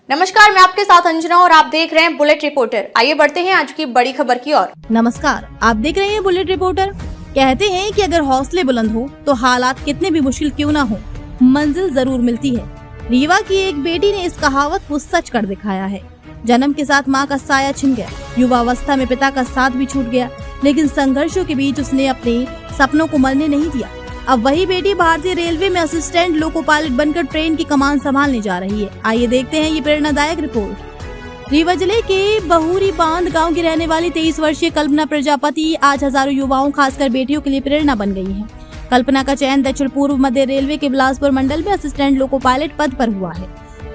नमस्कार, मैं आपके साथ अंजना और आप देख रहे हैं बुलेट रिपोर्टर। आइए बढ़ते हैं आज की बड़ी खबर की ओर। नमस्कार, आप देख रहे हैं बुलेट रिपोर्टर। कहते हैं कि अगर हौसले बुलंद हो तो हालात कितने भी मुश्किल क्यों ना हो, मंजिल जरूर मिलती है। रीवा की एक बेटी ने इस कहावत को सच कर दिखाया है। जन्म के साथ माँ का साया छिन गया, युवावस्था में पिता का साथ भी छूट गया, लेकिन संघर्षों के बीच उसने अपने सपनों को मरने नहीं दिया। अब वही बेटी भारतीय रेलवे में असिस्टेंट लोको पायलट बनकर ट्रेन की कमान संभालने जा रही है। आइए देखते हैं ये प्रेरणादायक रिपोर्ट। रीवा जिले के बहुरी बांध गांव की रहने वाली 23 वर्षीय कल्पना प्रजापति आज हजारों युवाओं खासकर बेटियों के लिए प्रेरणा बन गई है। कल्पना का चयन दक्षिण पूर्व मध्य रेलवे के बिलासपुर मंडल में असिस्टेंट लोको पायलट पद पर हुआ है।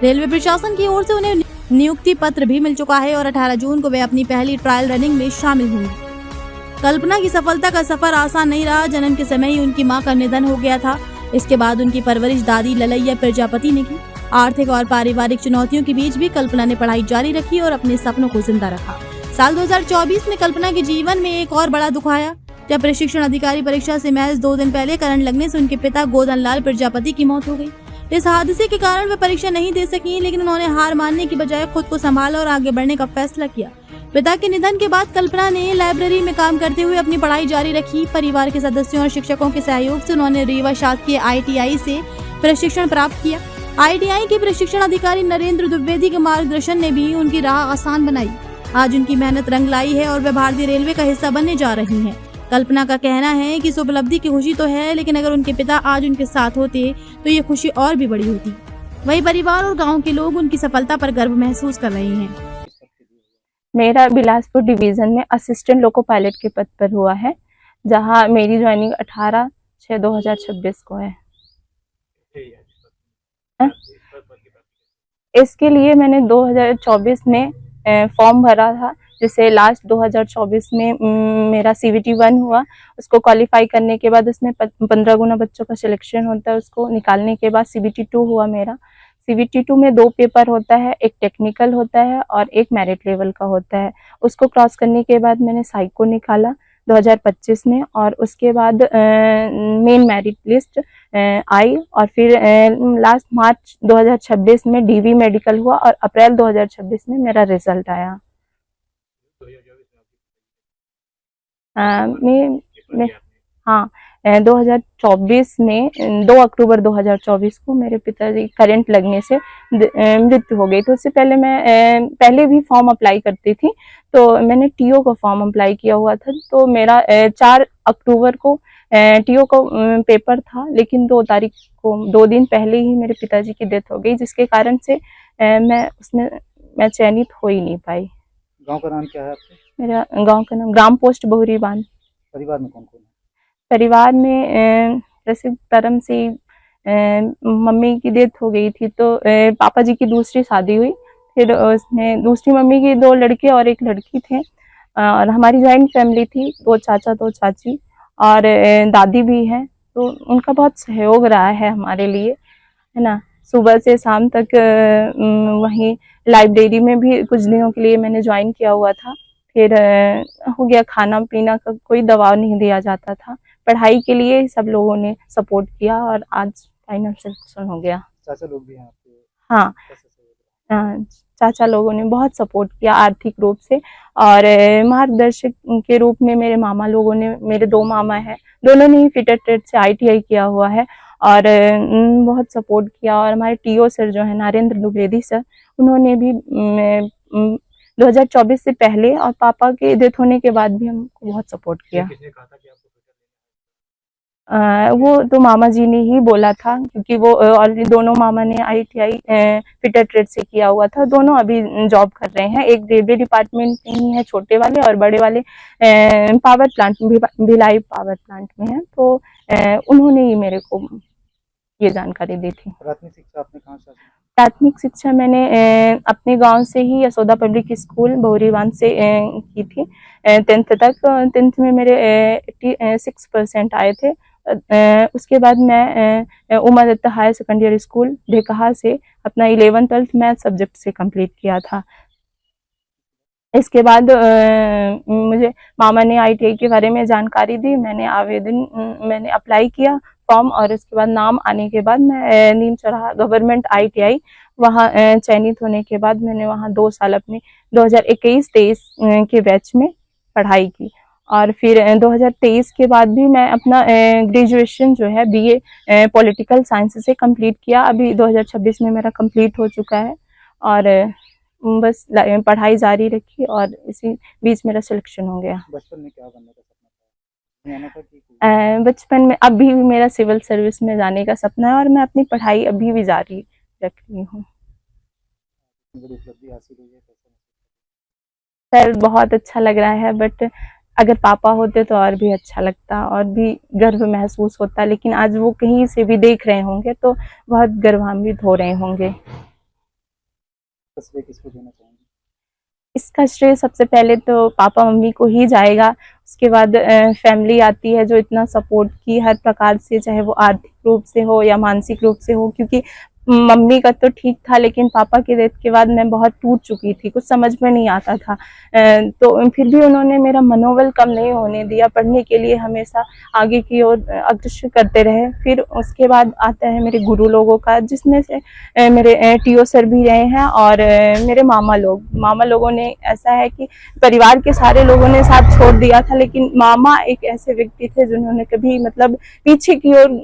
रेलवे प्रशासन की ओर से उन्हें नियुक्ति पत्र भी मिल चुका है और 18 जून को वे अपनी पहली ट्रायल रनिंग में शामिल होंगी। कल्पना की सफलता का सफर आसान नहीं रहा। जन्म के समय ही उनकी मां का निधन हो गया था। इसके बाद उनकी परवरिश दादी ललैया प्रजापति ने की। आर्थिक और पारिवारिक चुनौतियों के बीच भी कल्पना ने पढ़ाई जारी रखी और अपने सपनों को जिंदा रखा। साल 2024 में कल्पना के जीवन में एक और बड़ा दुख आया, जब प्रशिक्षण अधिकारी परीक्षा से महज 2 दिन पहले करंट लगने से उनके पिता गोदन लाल प्रजापति की मौत हो गई। इस हादसे के कारण वे परीक्षा नहीं दे सकी, लेकिन उन्होंने हार मानने की बजाय खुद को संभाला और आगे बढ़ने का फैसला किया। पिता के निधन के बाद कल्पना ने लाइब्रेरी में काम करते हुए अपनी पढ़ाई जारी रखी। परिवार के सदस्यों और शिक्षकों के सहयोग से उन्होंने रीवा शासकीय ITI से प्रशिक्षण प्राप्त किया। ITI के प्रशिक्षण अधिकारी नरेंद्र द्विवेदी के मार्गदर्शन ने भी उनकी राह आसान बनाई। आज उनकी मेहनत रंग लाई है और वे भारतीय रेलवे का हिस्सा बनने जा रही हैं। कल्पना का कहना है कि इस उपलब्धि की खुशी तो है, लेकिन अगर उनके पिता आज उनके साथ होते तो ये खुशी और भी बड़ी होती। वही परिवार और गाँव के लोग उनकी सफलता पर गर्व महसूस कर रहे हैं। मेरा बिलासपुर डिवीजन में असिस्टेंट लोको पायलट के पद पर हुआ है, जहां मेरी ज्वाइनिंग 18/6/2026 को है। इसके लिए मैंने 2024 में फॉर्म भरा था, जिसे लास्ट 2024 में मेरा CVT 1 हुआ। उसको क्वालिफाई करने के बाद उसमें 15 गुना बच्चों का सिलेक्शन होता है। उसको निकालने के बाद CVT 2 हुआ मेरा। CVT 2 में 2 पेपर होता है, एक टेक्निकल होता है और एक मेरिट लेवल का होता है। उसको क्रॉस करने के बाद मैंने साइको निकाला 2025 में, और उसके बाद मेन मेरिट लिस्ट आई, और फिर लास्ट मार्च 2026 में DV मेडिकल हुआ और अप्रैल 2026 में मेरा रिजल्ट आया। हाँ, 2024 में 2 अक्टूबर 2024 को मेरे पिताजी करंट लगने से मृत्यु हो गई। तो उससे पहले मैं पहले भी फॉर्म अप्लाई करती थी, तो मैंने TO का फॉर्म अप्लाई किया हुआ था। तो मेरा 4 अक्टूबर को TO का पेपर था, लेकिन 2 तारीख को 2 दिन पहले ही मेरे पिताजी की डेथ हो गई, जिसके कारण से मैं चयनित हो ही नहीं पाई। गांव का नाम क्या है आपके? मेरा गांव का नाम ग्राम पोस्ट बहुरी बांध। परिवार में कौन कौन है? परिवार में जैसे धर्म से मम्मी की डेथ हो गई थी, तो पापा जी की दूसरी शादी हुई। फिर उसमें दूसरी मम्मी की 2 लड़के और 1 लड़की थे, और हमारी जॉइंट फैमिली थी, 2 चाचा 2 चाची और दादी भी है। तो उनका बहुत सहयोग रहा है हमारे लिए, है ना। सुबह से शाम तक वहीं लाइब्रेरी में भी कुछ दिनों के लिए मैंने ज्वाइन किया हुआ था। फिर हो गया, खाना पीना का कोई दबाव नहीं दिया जाता था। पढ़ाई के लिए सब लोगों ने सपोर्ट किया और आज फाइनल सिलेक्शन हो गया। चाचा लोग भी हैं आपके? हाँ, चाचा लोगों ने बहुत सपोर्ट किया आर्थिक रूप से, और मार्गदर्शक के रूप में मेरे मामा लोगों ने, मेरे 2 मामा हैं, दोनों ने ही फिटर ट्रेड से ITI किया हुआ है और बहुत सपोर्ट किया। और हमारे TO सर जो है नरेंद्र द्विवेदी सर, उन्होंने भी 2024 से पहले और पापा के डेथ होने के बाद भी हमको बहुत सपोर्ट किया। किसने कहा था कि आपको वो तो मामा जी ने ही बोला था, क्योंकि वो ऑलरेडी दोनों मामा ने ITI फिटर ट्रेड से किया हुआ था। दोनों अभी जॉब कर रहे हैं, एक रेलवे डिपार्टमेंट में ही है छोटे वाले, और बड़े वाले power plant Bhilai power plant में है। तो उन्होंने ही मेरे को ये जानकारी दी थी। प्राथमिक शिक्षा आपने कहाँ से? प्राथमिक शिक्षा मैंने अपने गांव से ही यशोदा पब्लिक स्कूल बहुरीवान से की थी। 10th तक। 10th में मेरे 86% आए थे। उसके बाद मैं Uma Datta higher secondary school Dhekaha से अपना 11th 12th मैथ सब्जेक्ट से कंप्लीट किया था। इसके बाद मुझे मामा ने ITI के बारे में जानकारी दी, मैंने अप्लाई किया, फॉर्म और उसके बाद नाम आने के बाद मैं नीम चौराहा गवर्नमेंट ITI वहाँ चयनित होने के बाद मैंने वहाँ 2 साल अपने 2021-23 के बैच में पढ़ाई की और फिर 2023 के बाद भी मैं अपना ग्रेजुएशन जो है BA पॉलिटिकल साइंस से कंप्लीट किया। अभी 2026 में मेरा कंप्लीट हो चुका है और बस पढ़ाई जारी रखी और इसी बीच मेरा सिलेक्शन हो गया। बचपन में क्या बनने का सपना था? आना था कि बचपन में अभी भी मेरा सिविल सर्विस में जाने का सपना है और मैं अपनी पढ़ाई अभी भी जारी रख रही हूँ। बड़ी उपलब्धि हासिल हुई है, कैसा महसूस? सर बहुत अच्छा लग रहा है, बट अगर पापा होते तो और भी अच्छा लगता और भी गर्व महसूस होता, लेकिन आज वो कहीं से भी देख रहे होंगे तो बहुत गर्वान्वित हो रहे होंगे। श्रेय किसको देना चाहेंगे? इसका श्रेय सबसे पहले तो पापा मम्मी को ही जाएगा, उसके बाद फैमिली आती है जो इतना सपोर्ट की हर प्रकार से, चाहे वो आर्थिक रूप से हो या मानसिक रूप से हो, क्योंकि मम्मी का तो ठीक था लेकिन पापा के डेथ के बाद मैं बहुत टूट चुकी थी, कुछ समझ में नहीं आता था। तो फिर भी उन्होंने मेरा मनोबल कम नहीं होने दिया, पढ़ने के लिए हमेशा आगे की ओर अग्रसर करते रहे। फिर उसके बाद आता है मेरे गुरु लोगों का, जिसमें से मेरे TO सर भी रहे हैं और मेरे मामा लोगों ने, ऐसा है कि परिवार के सारे लोगों ने साथ छोड़ दिया था, लेकिन मामा एक ऐसे व्यक्ति थे जिन्होंने कभी मतलब पीछे की ओर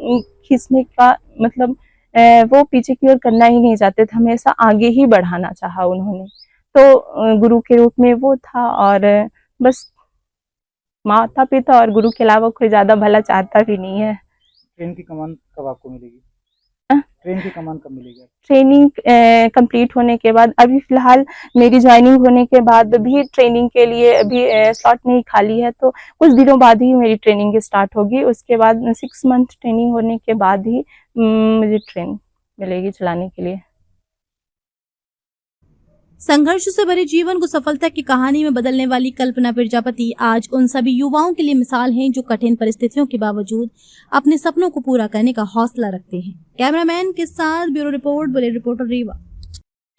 खींचने का मतलब वो पीछे की ओर करना ही नहीं चाहते थे, हमेशा आगे ही बढ़ाना चाहा उन्होंने। तो गुरु के रूप में वो था और बस माता पिता और गुरु के अलावा कोई ज्यादा भला चाहता भी नहीं है। ट्रेन की कमान कब आपको मिलेगी? ट्रेन की कमान कब मिलेगी? ट्रेनिंग कंप्लीट होने के बाद, अभी फिलहाल मेरी ज्वाइनिंग होने के बाद भी ट्रेनिंग के लिए अभी स्लॉट नहीं खाली है, तो कुछ दिनों बाद ही मेरी ट्रेनिंग स्टार्ट होगी। उसके बाद 6 मंथ ट्रेनिंग होने के बाद ही मुझे ट्रेन मिलेगी चलाने के लिए। संघर्ष से भरे जीवन को सफलता की कहानी में बदलने वाली कल्पना प्रजापति आज उन सभी युवाओं के लिए मिसाल हैं जो कठिन परिस्थितियों के बावजूद अपने सपनों को पूरा करने का हौसला रखते हैं। कैमरामैन के साथ bureau report, bullet reporter Rewa.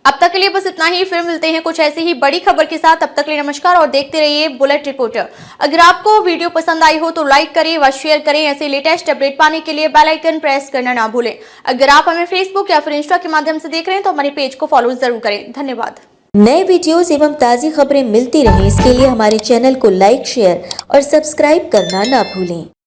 अब तक के लिए बस इतना ही, फिर मिलते हैं कुछ ऐसी ही बड़ी खबर के साथ। तब तक के लिए नमस्कार और देखते रहिए बुलेट रिपोर्टर। अगर आपको वीडियो पसंद आई हो तो लाइक करें व शेयर करें। ऐसे लेटेस्ट अपडेट पाने के लिए बेल आइकन प्रेस करना ना भूलें। अगर आप हमें फेसबुक या फिर इंस्टा के माध्यम से देख रहे हैं तो हमारे पेज को फॉलो जरूर करें। धन्यवाद। नए वीडियोस एवं ताज़ी खबरें मिलती रहें, इसके लिए हमारे चैनल को लाइक, शेयर और सब्सक्राइब करना ना भूलें।